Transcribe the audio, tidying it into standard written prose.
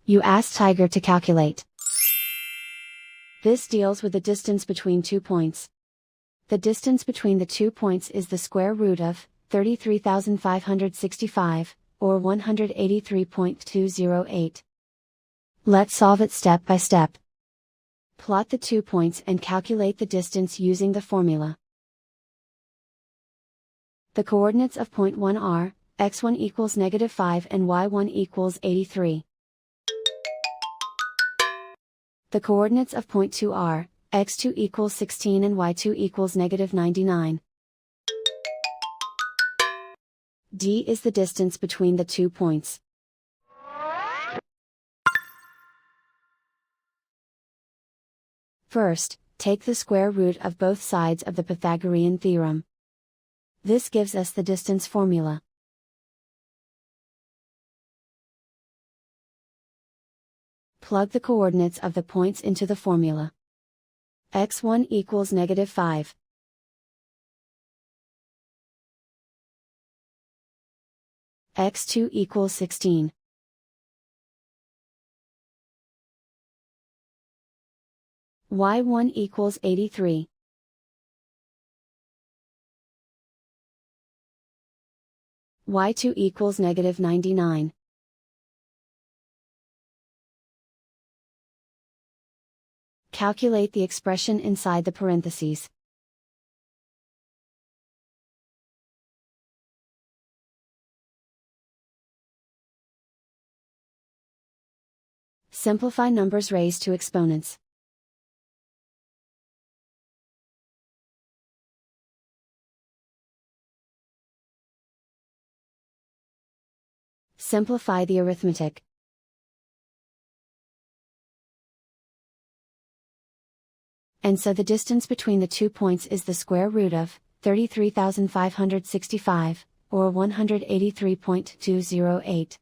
You ask Tiger to calculate. This deals with the distance between 2 points. The distance between the 2 points is the square root of 33,565, or 183.208. Let's solve it step by step. Plot the 2 points and calculate the distance using the formula. The coordinates of point 1 are, x1 equals -5 and y1 equals 83. The coordinates of point 2 are, x2 equals 16 and y2 equals -99. D is the distance between the 2 points. First, take the square root of both sides of the Pythagorean theorem. This gives us the distance formula. Plug the coordinates of the points into the formula. x1 equals -5. x2 equals 16. y1 equals 83. y2 equals -99. Calculate the expression inside the parentheses. Simplify numbers raised to exponents. Simplify the arithmetic. And so the distance between the 2 points is the square root of 33,565, or 183.208.